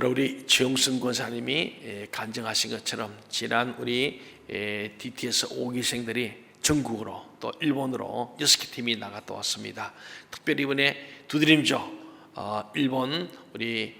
우리 최용순 권사님이 간증하신 것처럼 지난 우리 DTS 5기생들이 전국으로 또 일본으로 6개 팀이 나갔다 왔습니다. 특별히 이번에 두드림조 일본 우리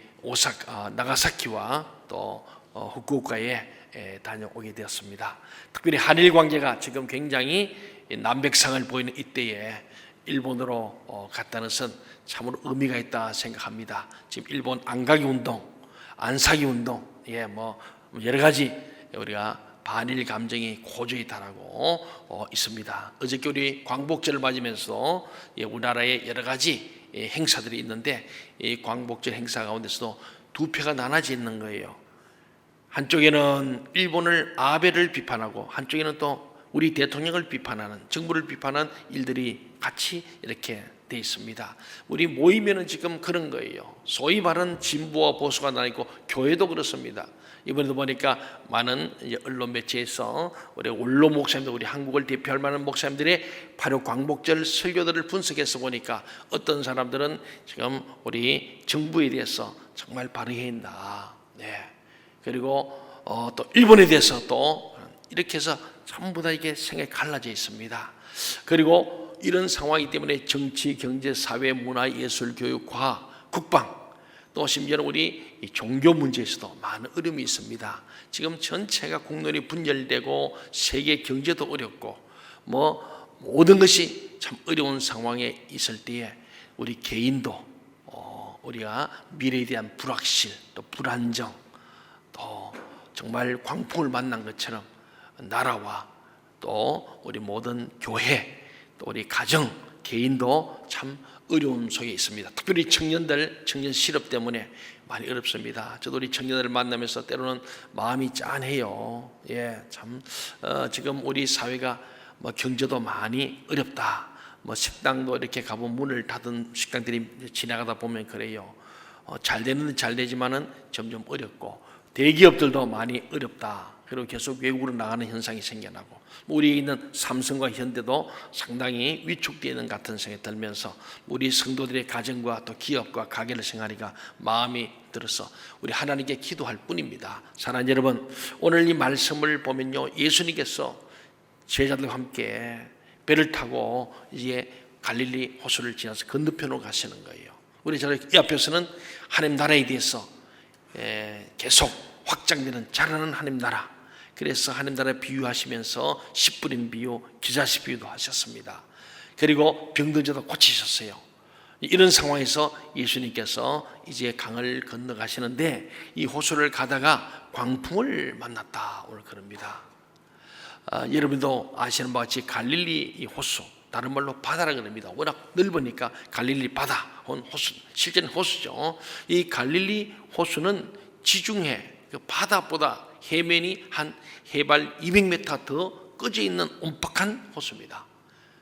나가사키와 또 후쿠오카에 다녀오게 되었습니다. 특별히 한일 관계가 지금 굉장히 난백상을 보이는 이때에 일본으로 갔다는 것은 참으로 의미가 있다 생각합니다. 지금 일본 안가기 운동, 안사기 운동, 여러 가지 우리가 반일 감정이 고조에 달하고 있습니다. 어저께 우리 광복절을 맞으면서 우리나라에 여러 가지 행사들이 있는데 이 광복절 행사 가운데서도 두 표가 나눠져 있는 거예요. 한쪽에는 일본을 아베를 비판하고 한쪽에는 또 우리 대통령을 비판하는, 정부를 비판하는 일들이 같이 이렇게 돼 있습니다. 우리 모이면은 지금 그런 거예요. 소위 말하는 진보와 보수가 나뉘고 교회도 그렇습니다. 이번에도 보니까 많은 언론 매체에서 우리 원로 목사님들, 우리 한국을 대표할 만한 목사님들의 바로 광복절 설교들을 분석해서 보니까 어떤 사람들은 지금 우리 정부에 대해서 정말 바르게 한다. 그리고 또 일본에 대해서 또 이렇게 해서 전부 다 이게 생각이 갈라져 있습니다. 그리고 이런 상황이기 때문에 정치, 경제, 사회, 문화, 예술, 교육, 과학, 국방 또 심지어는 우리 종교 문제에서도 많은 어려움이 있습니다. 지금 전체가 국론이 분열되고 세계 경제도 어렵고 모든 것이 참 어려운 상황에 있을 때에 우리 개인도 우리가 미래에 대한 불확실 또 불안정 또 정말 광풍을 만난 것처럼 나라와 또 우리 모든 교회 또 우리 가정 개인도 참 어려움 속에 있습니다. 특별히 청년들 청년 실업 때문에 많이 어렵습니다. 저도 우리 청년들을 만나면서 때로는 마음이 짠해요. 지금 우리 사회가 경제도 많이 어렵다. 식당도 이렇게 가보면 문을 닫은 식당들이 지나가다 보면 그래요. 잘 되는 잘 되지만은 점점 어렵고 대기업들도 많이 어렵다. 그리고 계속 외국으로 나가는 현상이 생겨나고 우리에 있는 삼성과 현대도 상당히 위축되어 있는 같은 생각이 들면서 우리 성도들의 가정과 또 기업과 가게를 생각하니까 마음이 들어서 우리 하나님께 기도할 뿐입니다. 사랑하는 여러분, 오늘 이 말씀을 보면요, 예수님께서 제자들과 함께 배를 타고 이제 갈릴리 호수를 지나서 건너편으로 가시는 거예요. 우리 이 앞에서는 하나님 나라에 대해서 계속 확장되는 자라는 하나님 나라, 그래서 하나님 나라 비유하시면서 씨 뿌린 비유, 기자식 비유도 하셨습니다. 그리고 병든 자도 고치셨어요. 이런 상황에서 예수님께서 이제 강을 건너가시는데 이 호수를 가다가 광풍을 만났다 오늘 그럽니다. 여러분도 아시는 바와 같이 갈릴리 이 호수, 다른 말로 바다라 그럽니다. 워낙 넓으니까 갈릴리 바다, 호수, 실제는 호수죠. 이 갈릴리 호수는 지중해 그 바다보다 해면이 한 해발 200m 더 꺼져 있는 온박한 호수입니다.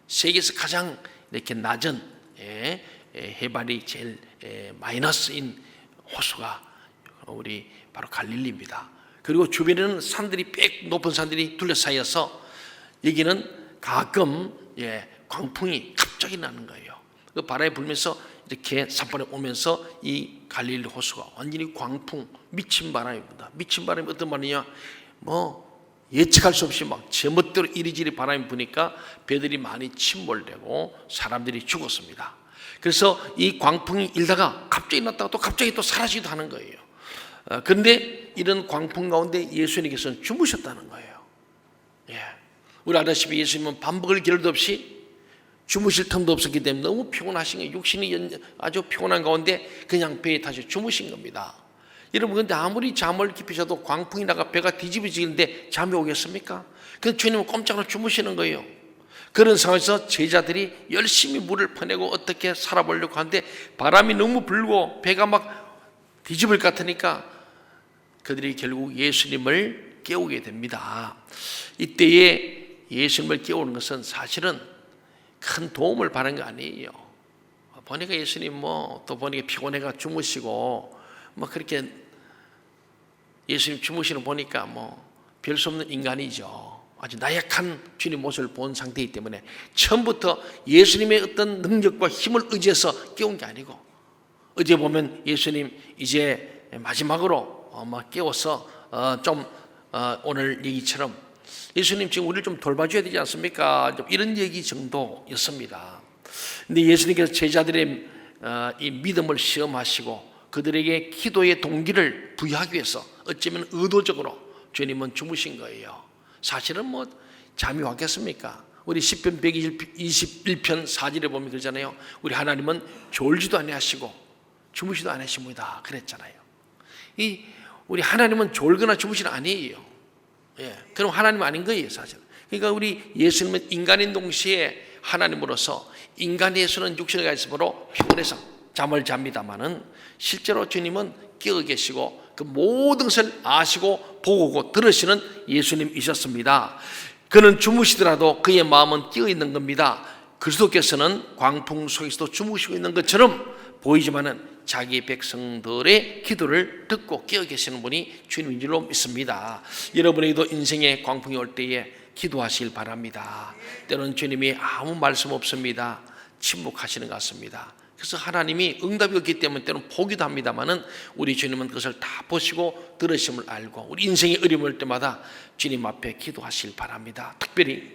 세계에서 가장 이렇게 낮은 해발이 제일 마이너스인 호수가 우리 바로 갈릴리입니다. 그리고 주변에는 산들이 빽 높은 산들이 둘러싸여서 여기는 가끔 광풍이 갑자기 나는 거예요. 그 바람이 불면서 이렇게 산불에 오면서 이 갈릴리 호수가 완전히 광풍, 미친 바람입니다. 미친 바람이 어떤 말이냐? 예측할 수 없이 막 제멋대로 이리저리 바람이 부니까 배들이 많이 침몰되고 사람들이 죽었습니다. 그래서 이 광풍이 일다가 갑자기 났다가 또 갑자기 또 사라지기도 하는 거예요. 그런데 이런 광풍 가운데 예수님께서는 주무셨다는 거예요. 우리 아다시피 예수님은 반복을 겨를도 없이 주무실 틈도 없었기 때문에 너무 피곤하신 거예요. 육신이 아주 피곤한 가운데 그냥 배에 타셔 주무신 겁니다. 여러분, 근데 아무리 잠을 깊이 자도 광풍이 나가 배가 뒤집어지는데 잠이 오겠습니까? 그래서 주님은 꼼짝으로 주무시는 거예요. 그런 상황에서 제자들이 열심히 물을 퍼내고 어떻게 살아보려고 하는데 바람이 너무 불고 배가 막 뒤집을 것 같으니까 그들이 결국 예수님을 깨우게 됩니다. 이때에 예수님을 깨우는 것은 사실은 큰 도움을 받은 거 아니에요. 보니까 예수님 또 보니까 피곤해가 주무시고 그렇게 예수님 주무시는 보니까 별 수 없는 인간이죠. 아주 나약한 주님 모습을 본 상태이기 때문에 처음부터 예수님의 어떤 능력과 힘을 의지해서 깨운 게 아니고, 어제 보면 예수님 이제 마지막으로 깨워서 오늘 얘기처럼 예수님 지금 우리를 좀 돌봐줘야 되지 않습니까? 좀 이런 얘기 정도였습니다. 근데 예수님께서 제자들의 이 믿음을 시험하시고 그들에게 기도의 동기를 부여하기 위해서 어쩌면 의도적으로 주님은 주무신 거예요. 사실은 잠이 왔겠습니까? 우리 시편 121편 4절에 보면 그러잖아요. 우리 하나님은 졸지도 아니하시고 주무시도 아니하십니다. 그랬잖아요. 우리 하나님은 졸거나 주무시는 아니에요. 그럼 하나님 아닌 거예요, 사실. 그러니까 우리 예수님은 인간인 동시에 하나님으로서 인간의 예수는 육신을 가졌으므로 피곤해서 잠을 잡니다마는 실제로 주님은 깨어 계시고 그 모든 것을 아시고 보고 들으시는 예수님이셨습니다. 그는 주무시더라도 그의 마음은 깨어 있는 겁니다. 그리스도께서는 광풍 속에서도 주무시고 있는 것처럼 보이지만은 자기 백성들의 기도를 듣고 깨어 계시는 분이 주님인 줄로 믿습니다. 여러분에게도 인생의 광풍이 올 때에 기도하시길 바랍니다. 때로는 주님이 아무 말씀 없습니다. 침묵하시는 것 같습니다. 그래서 하나님이 응답이 없기 때문에 때로는 포기도 합니다만은 우리 주님은 그것을 다 보시고 들으심을 알고 우리 인생의 어려움이 올 때마다 주님 앞에 기도하시길 바랍니다. 특별히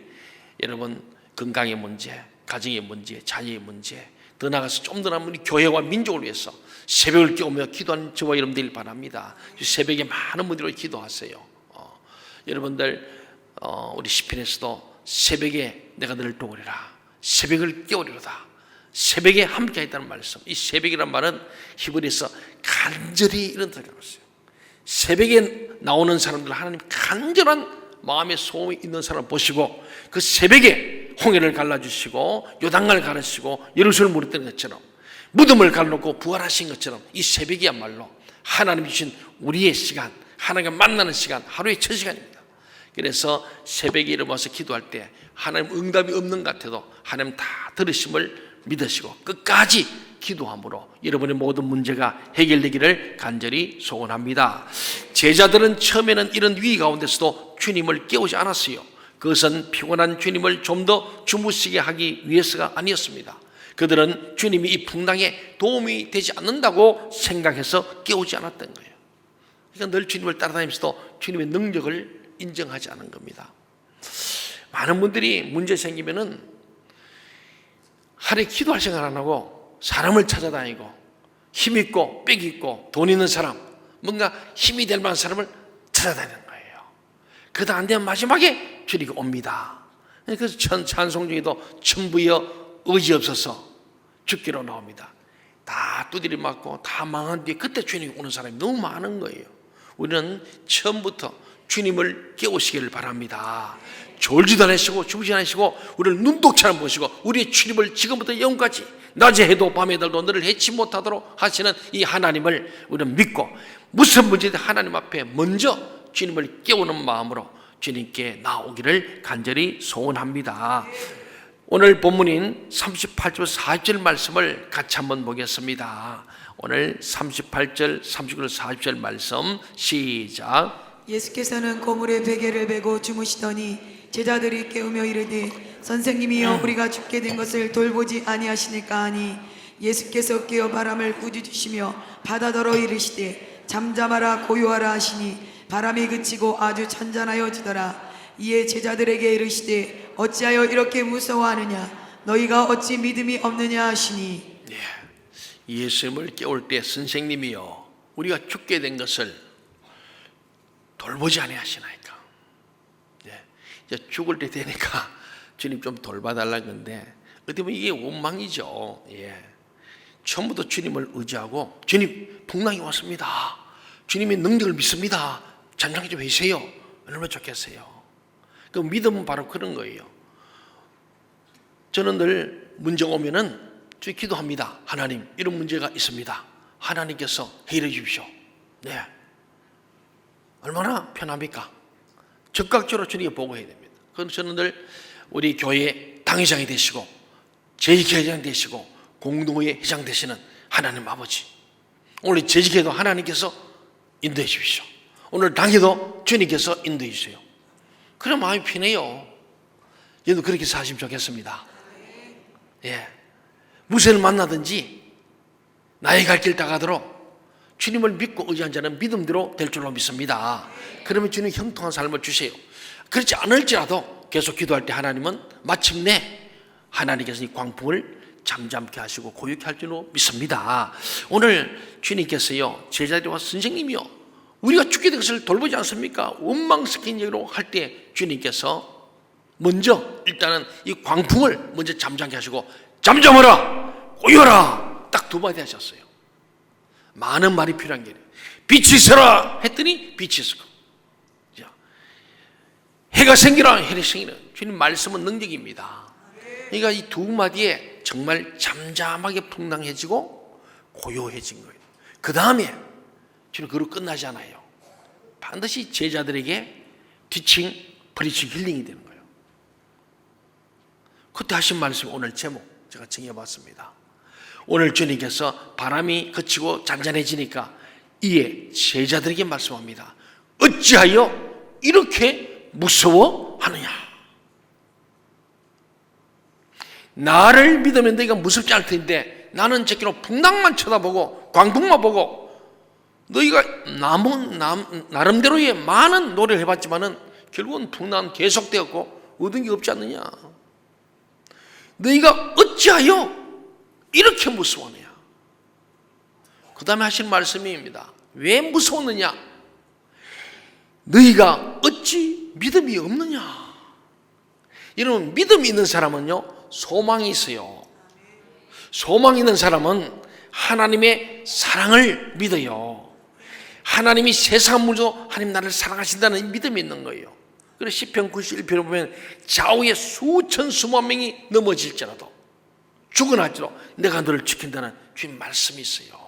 여러분 건강의 문제, 가정의 문제, 자녀의 문제, 더 나아가서 좀 더 나은 우리 교회와 민족을 위해서 새벽을 깨우며 기도하는 저와 여러분들 바랍니다. 새벽에 많은 분들이 기도하세요. 여러분들 우리 시편에서도 새벽에 내가 너를 도우리라, 새벽을 깨우리로다, 새벽에 함께 있다는 말씀. 이 새벽이란 말은 히브리에서 간절히 이런 뜻을 갖고 있어요. 새벽에 나오는 사람들 하나님 간절한 마음의 소음이 있는 사람을 보시고 그 새벽에 홍해를 갈라주시고 요단강을 가르시고 예루살렘을 물이 뜨는 것처럼 무덤을 갈라놓고 부활하신 것처럼 이 새벽이야말로 하나님 주신 우리의 시간, 하나님과 만나는 시간, 하루의 첫 시간입니다. 그래서 새벽에 일어나서 기도할 때 하나님 응답이 없는 것 같아도 하나님 다 들으심을 믿으시고 끝까지 기도함으로 여러분의 모든 문제가 해결되기를 간절히 소원합니다. 제자들은 처음에는 이런 위기 가운데서도 주님을 깨우지 않았어요. 그것은 피곤한 주님을 좀 더 주무시게 하기 위해서가 아니었습니다. 그들은 주님이 이 풍랑에 도움이 되지 않는다고 생각해서 깨우지 않았던 거예요. 그러니까 늘 주님을 따라다니면서도 주님의 능력을 인정하지 않은 겁니다. 많은 분들이 문제 생기면은 하루에 기도할 시간 안 하고 사람을 찾아다니고 힘 있고 빽 있고 돈 있는 사람, 뭔가 힘이 될 만한 사람을 찾아다니는 거예요. 그도 안 되면 마지막에 주님이 옵니다. 그래서 찬송 중에도 천부여 의지 없어서 죽기로 나옵니다. 다 두드려 맞고 다 망한 뒤에 그때 주님이 오는 사람이 너무 많은 거예요. 우리는 처음부터 주님을 깨우시기를 바랍니다. 졸지도 않으시고 주무시지 않으시고 우리를 눈독처럼 보시고 우리의 출입을 지금부터 영까지 낮에 해도 밤에 달도 너를 해치 못하도록 하시는 이 하나님을 우리는 믿고 무슨 문제든 하나님 앞에 먼저 주님을 깨우는 마음으로 주님께 나오기를 간절히 소원합니다. 오늘 본문인 38절 40절 말씀을 같이 한번 보겠습니다. 오늘 38절 39절 40절 말씀 시작. 예수께서는 고물에 베개를 베고 주무시더니 제자들이 깨우며 이르되 선생님이여 우리가 죽게 된 것을 돌보지 아니하시니까 하니 예수께서 깨어 바람을 꾸짖으시며 바다더러 이르시되 잠잠하라 고요하라 하시니 바람이 그치고 아주 잔잔하여지더라. 이에 제자들에게 이르시되 어찌하여 이렇게 무서워하느냐 너희가 어찌 믿음이 없느냐 하시니 예수님을 깨울 때 선생님이여 우리가 죽게 된 것을 돌보지 아니하시나이까. 이제 죽을 때 되니까 주님 좀 돌봐달라는 건데 어떻게 보면 이게 원망이죠. 처음부터 주님을 의지하고 주님 풍랑이 왔습니다. 주님의 능력을 믿습니다. 잠잠히 좀 해주세요. 얼마나 좋겠어요. 그 믿음은 바로 그런 거예요. 저는 늘 문제가 오면은 저 기도합니다. 하나님 이런 문제가 있습니다. 하나님께서 해결해 주십시오. 네. 얼마나 편합니까? 적극적으로 주님께 보고해야 됩니다. 그래서 저는 늘 우리 교회 당회장이 되시고 재직회장 되시고 공동회 회장 되시는 하나님 아버지, 오늘 재직회도 하나님께서 인도해 주십시오. 오늘 당회도 주님께서 인도해 주세요. 그래 마음이 편해요. 얘도 그렇게 사시면 좋겠습니다. 무엇을 만나든지 나의 갈 길 다 가도록 주님을 믿고 의지한 자는 믿음대로 될 줄로 믿습니다. 그러면 주님 형통한 삶을 주세요. 그렇지 않을지라도 계속 기도할 때 하나님은 마침내 하나님께서 이 광풍을 잠잠케 하시고 고요케 할 줄로 믿습니다. 오늘 주님께서요, 제자들과 선생님이요, 우리가 죽게 된 것을 돌보지 않습니까? 원망스러운 얘기로 할 때 주님께서 먼저 일단은 이 광풍을 먼저 잠잠케 하시고 잠잠하라, 고요하라, 딱 두 마디 하셨어요. 많은 말이 필요한 게 빛이 있어라 했더니 빛이 있었고, 해가 생기라, 해가 생기라. 주님 말씀은 능력입니다. 그러니까 이 두 마디에 정말 잠잠하게 풍랑해지고 고요해진 거예요. 그 다음에 주님 그로 끝나지 않아요. 반드시 제자들에게 티칭, 프리칭, 힐링이 되는 거예요. 그때 하신 말씀 오늘 제목 제가 정해봤습니다. 오늘 주님께서 바람이 그치고 잔잔해지니까 이에 제자들에게 말씀합니다. 어찌하여 이렇게 무서워하느냐? 나를 믿으면 너희가 무섭지 않을 텐데 나는 제끼로 풍랑만 쳐다보고 광풍만 보고 너희가 나름대로의 많은 노력을 해봤지만은 결국은 풍랑은 계속되었고 얻은 게 없지 않느냐? 너희가 어찌하여 이렇게 무서워하느냐? 그 다음에 하신 말씀입니다. 왜 무서웠느냐? 너희가 어찌 믿음이 없느냐? 여러분, 믿음이 있는 사람은요 소망이 있어요. 소망이 있는 사람은 하나님의 사랑을 믿어요. 하나님이 세상 문제도 하나님 나를 사랑하신다는 믿음이 있는 거예요. 그래서 시편 91편을 보면 좌우에 수천 수만 명이 넘어질지라도 죽어나지도 내가 너를 지킨다는 주님 말씀이 있어요.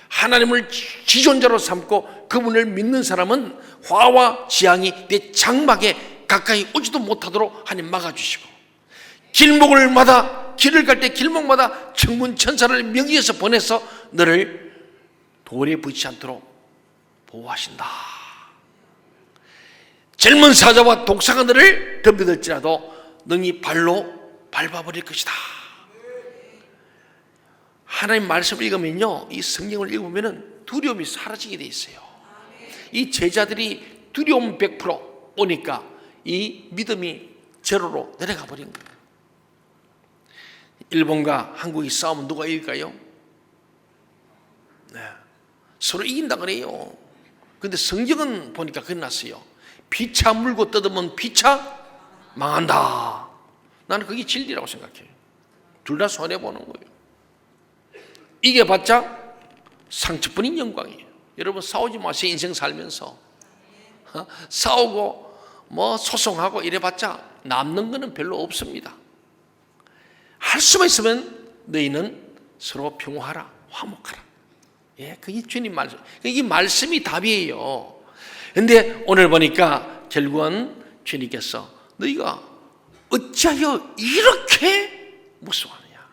하나님을 지존자로 삼고 그분을 믿는 사람은 화와 지향이 내 장막에 가까이 오지도 못하도록 하나님 막아주시고, 길을 갈 때 길목마다 천군 천사를 명기에서 보내서 너를 돌에 붙이지 않도록 보호하신다. 젊은 사자와 독사가 너를 덤벼들지라도 너희 발로 밟아버릴 것이다. 하나님 말씀을 읽으면요, 이 성경을 읽으면 두려움이 사라지게 돼 있어요. 이 제자들이 두려움 100% 오니까 이 믿음이 제로로 내려가 버린 거예요. 일본과 한국이 싸우면 누가 이길까요? 네, 서로 이긴다 그래요. 근데 성경은 보니까 끝났어요. 피차 물고 뜯으면 피차 망한다. 나는 그게 진리라고 생각해요. 둘 다 손해보는 거예요. 이겨봤자 상처뿐인 영광이에요. 여러분, 싸우지 마세요. 인생 살면서 싸우고 소송하고 이래봤자 남는 거는 별로 없습니다. 할 수만 있으면 너희는 서로 평화하라, 화목하라. 예, 그게 주님 말씀. 이 말씀이 답이에요. 근데 오늘 보니까 결국은 주님께서 너희가 어찌하여 이렇게 무서워하느냐?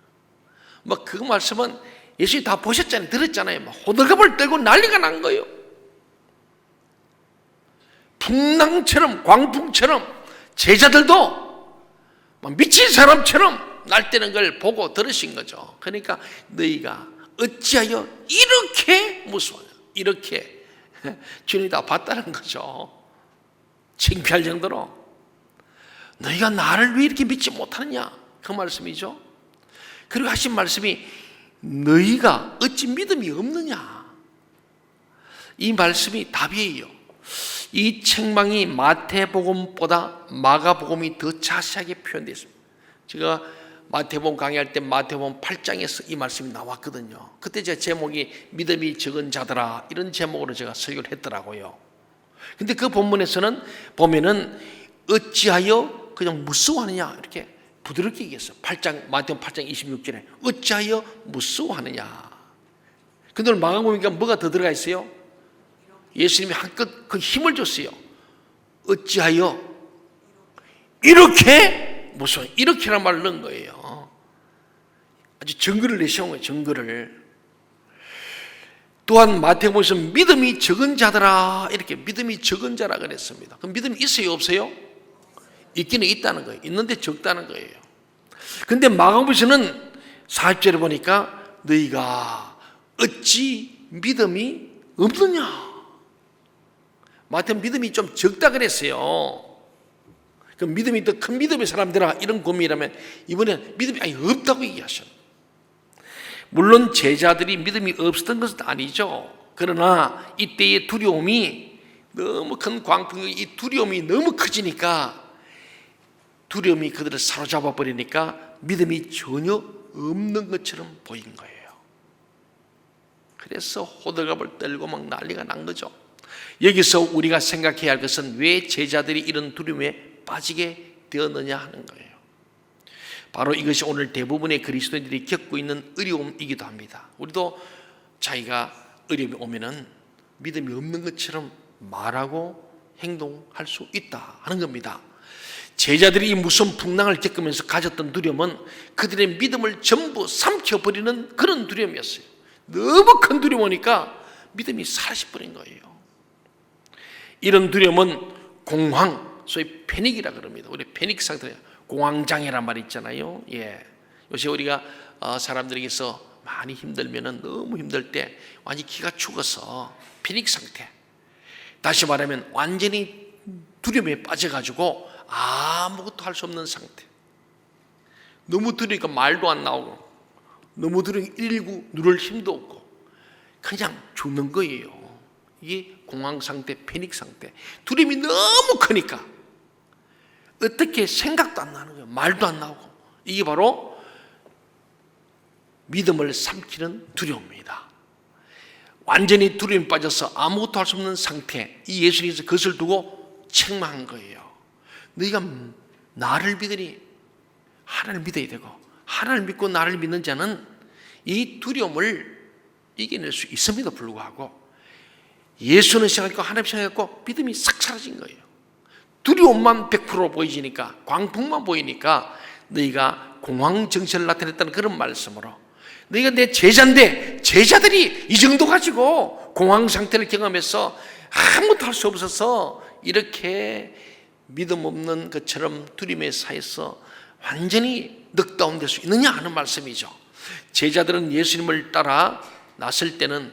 그 말씀은 예수님 다 보셨잖아요. 들었잖아요. 호들갑을 떨고 난리가 난 거예요. 풍랑처럼, 광풍처럼 제자들도 미친 사람처럼 날뛰는 걸 보고 들으신 거죠. 그러니까 너희가 어찌하여 이렇게 무서워하냐? 이렇게 주님이 다 봤다는 거죠. 창피할 정도로 너희가 나를 왜 이렇게 믿지 못하느냐? 그 말씀이죠. 그리고 하신 말씀이 너희가 어찌 믿음이 없느냐? 이 말씀이 답이에요. 이 책망이 마태복음보다 마가복음이 더 자세하게 표현되어 있습니다. 제가 마태복음 강의할 때 마태복음 8장에서 이 말씀이 나왔거든요. 그때 제 제목이 믿음이 적은 자들아, 이런 제목으로 제가 설교를 했더라고요. 근데 그 본문에서는 보면은 어찌하여 그냥 무서워하느냐 이렇게 부드럽게 얘기했어요. 마태복음 8장 26절에 어찌하여 무서워하느냐. 근데 오늘 마가복음이니까 뭐가 더 들어가 있어요? 예수님이 한껏 그 힘을 줬어요. 어찌하여 이렇게 무서워, 이렇게란 말을 넣은 거예요. 아주 증거를 내세운 거예요. 증거를. 또한 마태복음에서 믿음이 적은 자들아, 이렇게 믿음이 적은 자라 그랬습니다. 그럼 믿음이 있어요, 없어요? 있기는 있다는 거예요. 있는데 적다는 거예요. 근데 마가복음에서는 40절에 보니까 너희가 어찌 믿음이 없느냐? 마태는 믿음이 좀 적다 그랬어요. 그 믿음이 더 큰 믿음의 사람들아, 이런 고민이라면 이번엔 믿음이 아예 없다고 얘기하셨어요. 물론 제자들이 믿음이 없었던 것은 아니죠. 그러나 이때의 두려움이 너무 큰 광풍이, 이 두려움이 너무 커지니까, 두려움이 그들을 사로잡아 버리니까 믿음이 전혀 없는 것처럼 보인 거예요. 그래서 호들갑을 떨고 막 난리가 난 거죠. 여기서 우리가 생각해야 할 것은 왜 제자들이 이런 두려움에 빠지게 되었느냐 하는 거예요. 바로 이것이 오늘 대부분의 그리스도인들이 겪고 있는 어려움이기도 합니다. 우리도 자기가 어려움이 오면은 믿음이 없는 것처럼 말하고 행동할 수 있다 하는 겁니다. 제자들이 이 무서운 풍랑을 겪으면서 가졌던 두려움은 그들의 믿음을 전부 삼켜버리는 그런 두려움이었어요. 너무 큰 두려움이니까 믿음이 사라져버린 거예요. 이런 두려움은 공황, 소위 패닉이라 그럽니다. 우리 패닉 상태, 공황장애란 말이 있잖아요. 요새 우리가 사람들에게서 많이 힘들면은, 너무 힘들 때 완전히 기가 죽어서 패닉 상태, 다시 말하면 완전히 두려움에 빠져가지고 아무것도 할 수 없는 상태. 너무 두려우니까 말도 안 나오고, 너무 두려우니까 119 누를 힘도 없고 그냥 죽는 거예요. 이게 공황 상태, 패닉 상태. 두려움이 너무 크니까 어떻게 생각도 안 나는 거예요. 말도 안 나오고. 이게 바로 믿음을 삼키는 두려움입니다. 완전히 두려움에 빠져서 아무것도 할 수 없는 상태, 이 예수님께서 그것을 두고 책망한 거예요. 너희가 나를 믿으니 하나님을 믿어야 되고, 하나님을 믿고 나를 믿는 자는 이 두려움을 이겨낼 수 있음에도 불구하고 예수는 생각했고 하나님 생각했고 믿음이 싹 사라진 거예요. 두려움만 100% 보이지니까, 광풍만 보이니까 너희가 공황정신을 나타냈다는 그런 말씀으로, 너희가 내 제자인데 제자들이 이 정도 가지고 공황 상태를 경험해서 아무것도 할 수 없어서 이렇게 믿음 없는 것처럼 두려움에 사해서 완전히 넉다운 될 수 있느냐 하는 말씀이죠. 제자들은 예수님을 따라 나설 때는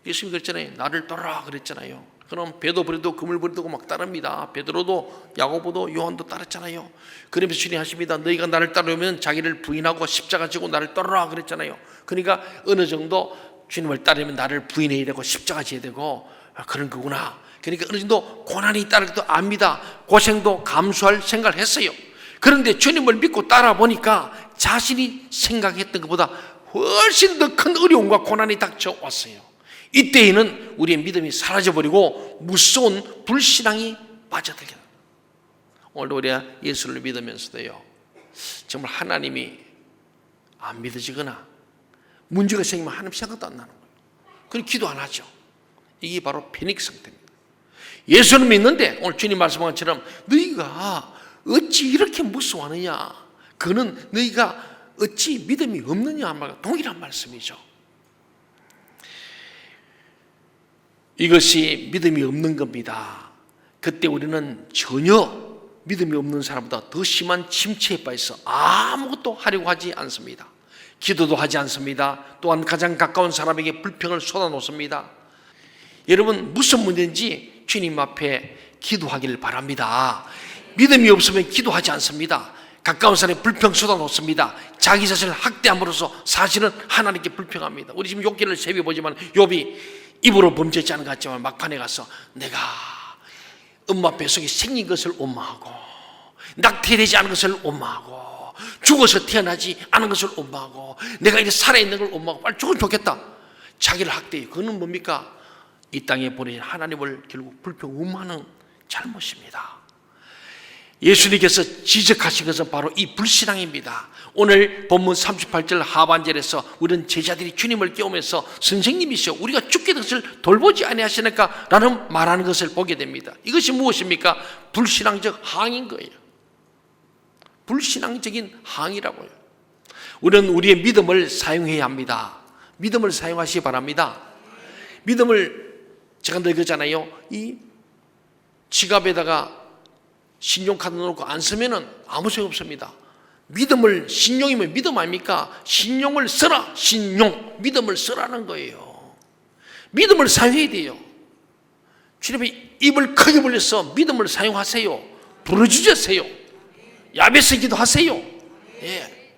예수님이 그랬잖아요. 나를 따라 그랬잖아요. 그럼 배도 버리고 금을 버리고 막 따릅니다. 베드로도 야고보도 요한도 따랐잖아요. 그러면서 주님 하십니다. 너희가 나를 따르면 자기를 부인하고 십자가 지고 나를 따르라 그랬잖아요. 그러니까 어느 정도 주님을 따르면 나를 부인해야 되고 십자가 지어야 되고 그런 거구나. 그러니까 어느 정도 고난이 있다는 것도 압니다. 고생도 감수할 생각을 했어요. 그런데 주님을 믿고 따라보니까 자신이 생각했던 것보다 훨씬 더 큰 어려움과 고난이 닥쳐왔어요. 이때에는 우리의 믿음이 사라져버리고 무서운 불신앙이 빠져들게 됩니다. 오늘 우리가 예수를 믿으면서도요, 정말 하나님이 안 믿어지거나 문제가 생기면 하나님 생각도 안 나는 거예요. 그럼 기도 안 하죠. 이게 바로 패닉 상태입니다. 예수는 믿는데 오늘 주님 말씀한 것처럼 너희가 어찌 이렇게 무서워하느냐, 그는 너희가 어찌 믿음이 없느냐 한 말과 동일한 말씀이죠. 이것이 믿음이 없는 겁니다. 그때 우리는 전혀 믿음이 없는 사람보다 더 심한 침체에 빠져서 아무것도 하려고 하지 않습니다. 기도도 하지 않습니다. 또한 가장 가까운 사람에게 불평을 쏟아놓습니다. 여러분, 무슨 문제인지 주님 앞에 기도하기를 바랍니다. 믿음이 없으면 기도하지 않습니다. 가까운 사람에 불평 쏟아놓습니다. 자기 자신을 학대함으로써 사실은 하나님께 불평합니다. 우리 지금 욥기를 세벼보지만 욥이 입으로 범죄치 않은 것 같지만 막판에 가서 내가 엄마 뱃속에 생긴 것을 원망하고 낙태되지 않은 것을 원망하고 죽어서 태어나지 않은 것을 원망하고 내가 이렇게 살아있는 걸 원망하고 빨리 죽으면 좋겠다. 자기를 학대해요. 그거는 뭡니까? 이 땅에 보내신 하나님을 결국 불평 원망하는 잘못입니다. 예수님께서 지적하신 것은 바로 이 불신앙입니다. 오늘 본문 38절 하반절에서 우리는 제자들이 주님을 깨우면서 선생님이시여 우리가 죽게 된 것을 돌보지 아니하시니까 라는 말하는 것을 보게 됩니다. 이것이 무엇입니까? 불신앙적 항인 거예요. 불신앙적인 항이라고요. 우리는 우리의 믿음을 사용해야 합니다. 믿음을 사용하시기 바랍니다. 믿음을 제가 늘 그러잖아요. 이 지갑에다가 신용카드 넣고 안 쓰면은 아무 소용 없습니다. 믿음을, 신용이면 믿음 아닙니까? 신용을 써라. 신용, 믿음을 써라는 거예요. 믿음을 사용해야 돼요. 주님의 입을 크게 벌려서 믿음을 사용하세요. 부르짖으세요. 야베스 기도하세요. 예.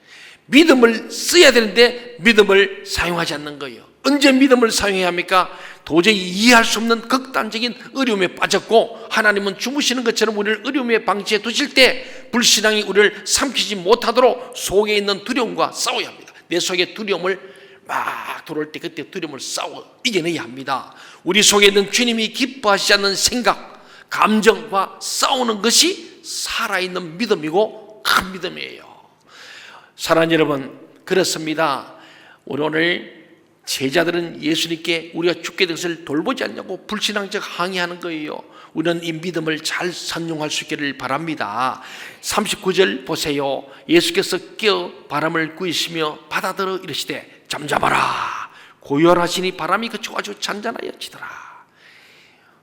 믿음을 써야 되는데 믿음을 사용하지 않는 거예요. 언제 믿음을 사용해야 합니까? 도저히 이해할 수 없는 극단적인 어려움에 빠졌고 하나님은 주무시는 것처럼 우리를 어려움에 방치해 두실 때 불신앙이 우리를 삼키지 못하도록 속에 있는 두려움과 싸워야 합니다. 내 속에 두려움을 막 들어올 때 그때 두려움을 싸워 이겨내야 합니다. 우리 속에 있는 주님이 기뻐하시지 않는 생각, 감정과 싸우는 것이 살아있는 믿음이고 큰 믿음이에요. 사랑하는 여러분, 그렇습니다. 우리 오늘 제자들은 예수님께 우리가 죽게 된 것을 돌보지 않냐고 불신앙적 항의하는 거예요. 우리는 이 믿음을 잘 선용할 수 있기를 바랍니다. 39절 보세요. 예수께서 깨어 바람을 꾸이시며 바다들어 이르시되 잠잠하라. 고요하시니 바람이 그치고 아주 잔잔하여지더라.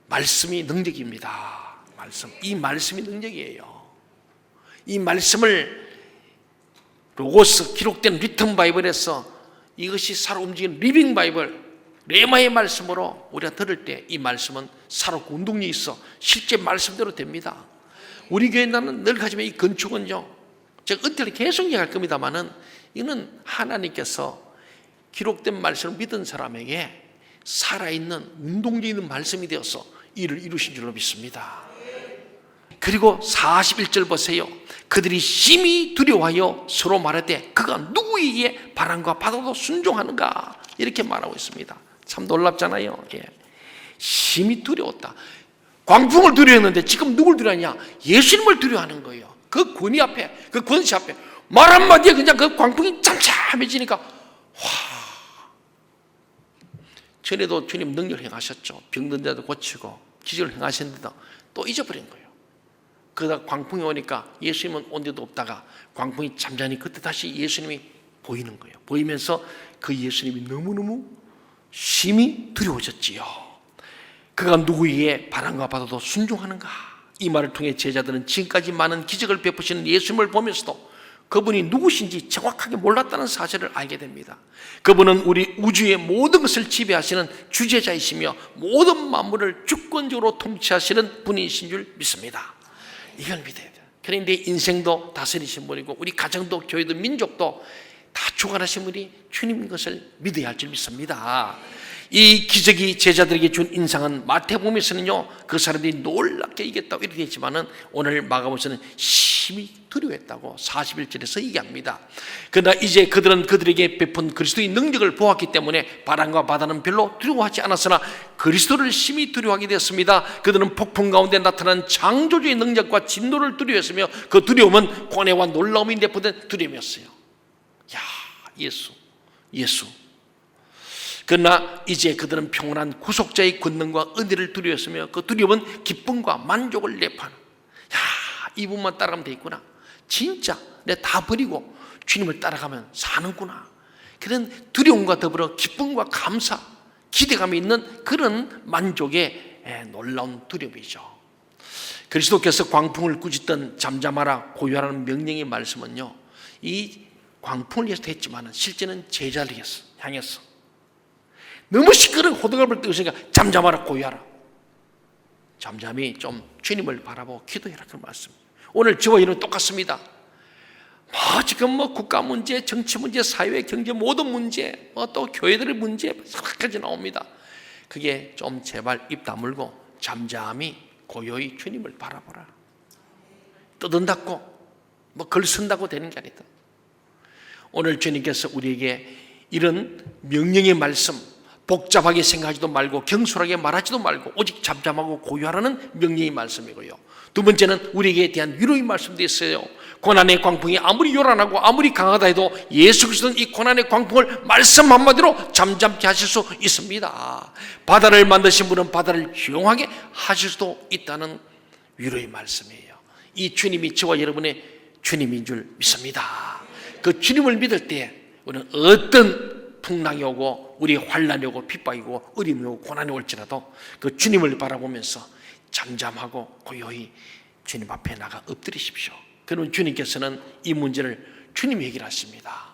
말씀이 능력입니다. 이 말씀이 능력이에요. 이 말씀을 로고스 기록된 리턴 바이블에서 이것이 살아 움직이는 리빙 바이블 레마의 말씀으로 우리가 들을 때 이 말씀은 살아있고 운동력이 있어 실제 말씀대로 됩니다. 우리 교회 나는 늘 가지만 이 건축은요, 제가 은퇴를 계속 얘기할 겁니다만은 이거는 하나님께서 기록된 말씀을 믿은 사람에게 살아있는 운동력 있는 말씀이 되어서 이를 이루신 줄로 믿습니다. 그리고 41절 보세요. 그들이 심히 두려워하여 서로 말하되 그가 누구에게 바람과 바다도 순종하는가 이렇게 말하고 있습니다. 참 놀랍잖아요. 예. 심히 두려웠다. 광풍을 두려워했는데 지금 누굴 두려워하냐? 예수님을 두려워하는 거예요. 그 권위 앞에, 그 권세 앞에 말 한마디에 그냥 그 광풍이 잠잠해지니까 전에도 주님 능력을 행하셨죠. 병든 자도 고치고 기적을 행하셨는데도 또 잊어버린 거예요. 그러다 광풍이 오니까 예수님은 온 데도 없다가 광풍이 잠잠히 그때 다시 예수님이 보이는 거예요. 보이면서 그 예수님이 너무너무 심히 두려워졌지요. 그가 누구에게 바람과 바다도 순종하는가? 이 말을 통해 제자들은 지금까지 많은 기적을 베푸시는 예수님을 보면서도 그분이 누구신지 정확하게 몰랐다는 사실을 알게 됩니다. 그분은 우리 우주의 모든 것을 지배하시는 주재자이시며 모든 만물을 주권적으로 통치하시는 분이신 줄 믿습니다. 이걸 믿어야 돼요. 그런데 인생도 다스리신 분이고 우리 가정도 교회도 민족도 다 주관하신 분이 주님인 것을 믿어야 할 줄 믿습니다. 이 기적이 제자들에게 준 인상은 마태복음에서는요 그 사람들이 놀랍게 이겼다고 이렇게 했지만은 오늘 마가복음에서는 심히 두려워했다고 41절에서 얘기합니다. 그러나 이제 그들은 그들에게 베푼 그리스도의 능력을 보았기 때문에 바람과 바다는 별로 두려워하지 않았으나 그리스도를 심히 두려워하게 되었습니다. 그들은 폭풍 가운데 나타난 창조주의 능력과 진노를 두려워했으며 그 두려움은 고뇌와 놀라움이 내포된 두려움이었어요. 야, 예수. 그러나 이제 그들은 평온한 구속자의 권능과 은혜를 두려워했으며 그 두려움은 기쁨과 만족을 내포하는, 야, 이분만 따라가면 되겠구나. 진짜 내가 다 버리고 주님을 따라가면 사는구나. 그런 두려움과 더불어 기쁨과 감사, 기대감이 있는 그런 만족의 놀라운 두려움이죠. 그리스도께서 광풍을 꾸짖던 잠잠하라 고요하라는 명령의 말씀은요 이 광풍을 위해서 했지만 실제는 제자를 향했어. 너무 시끄러운 호들갑을 떨고 있으니까 잠잠하라 고요하라. 잠잠히 좀 주님을 바라보고 기도해라 그 말씀. 오늘 저와 여러분 똑같습니다. 지금 국가 문제, 정치 문제, 사회, 경제 모든 문제, 또 교회들의 문제 여러 가지 나옵니다. 그게 좀 제발 입 다물고 잠잠히 고요히 주님을 바라보라. 떠든다고 글 쓴다고 되는 게 아니다. 오늘 주님께서 우리에게 이런 명령의 말씀 복잡하게 생각하지도 말고 경솔하게 말하지도 말고 오직 잠잠하고 고요하라는 명령의 말씀이고요. 두 번째는 우리에게 대한 위로의 말씀도 있어요. 고난의 광풍이 아무리 요란하고 아무리 강하다 해도 예수 그리스도는 이 고난의 광풍을 말씀 한마디로 잠잠케 하실 수 있습니다. 바다를 만드신 분은 바다를 조용하게 하실 수도 있다는 위로의 말씀이에요. 이 주님이 저와 여러분의 주님인 줄 믿습니다. 그 주님을 믿을 때 우리는 어떤 풍랑이 오고 우리 환난이 오고 핍박이 오고 어려움이 오고 고난이 올지라도 그 주님을 바라보면서 잠잠하고 고요히 주님 앞에 나가 엎드리십시오. 그러면 주님께서는 이 문제를 주님이 해결하십니다.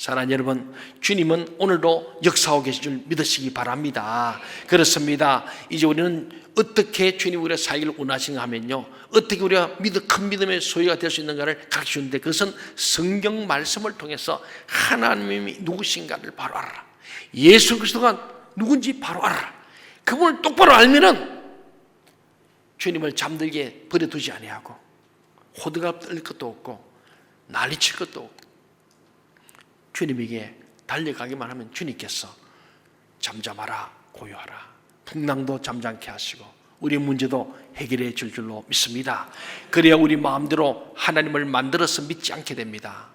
사랑하는 여러분, 주님은 오늘도 역사하고 계신 줄 믿으시기 바랍니다. 그렇습니다. 이제 우리는 어떻게 주님 우리의 사역을 원하시는가 하면요, 어떻게 우리가 큰 믿음의 소유가 될 수 있는가를 가르치는데, 그것은 성경 말씀을 통해서 하나님이 누구신가를 바로 알아라. 예수 그리스도가 누군지 바로 알아라. 그분을 똑바로 알면은 주님을 잠들게 버려두지 아니하고 호들갑 떨 것도 없고 난리칠 것도 없고 주님에게 달려가기만 하면 주님께서 잠잠하라, 고요하라, 풍랑도 잠잠케 하시고 우리 문제도 해결해 줄 줄로 믿습니다. 그래야 우리 마음대로 하나님을 만들어서 믿지 않게 됩니다.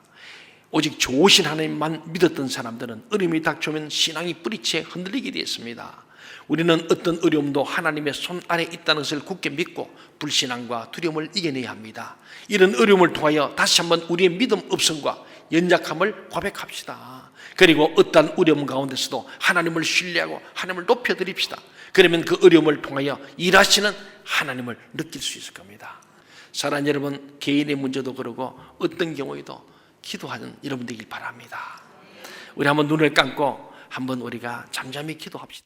오직 좋으신 하나님만 믿었던 사람들은 어려움이 닥쳐오면 신앙이 뿌리채 흔들리게 되었습니다. 우리는 어떤 어려움도 하나님의 손 안에 있다는 것을 굳게 믿고 불신앙과 두려움을 이겨내야 합니다. 이런 어려움을 통하여 다시 한번 우리의 믿음 없음과 연약함을 고백합시다. 그리고 어떠한 어려움 가운데서도 하나님을 신뢰하고 하나님을 높여드립시다. 그러면 그 어려움을 통하여 일하시는 하나님을 느낄 수 있을 겁니다. 사랑하는 여러분, 개인의 문제도 그러고 어떤 경우에도 기도하는 여러분 되길 바랍니다. 우리 한번 눈을 감고 한번 우리가 잠잠히 기도합시다.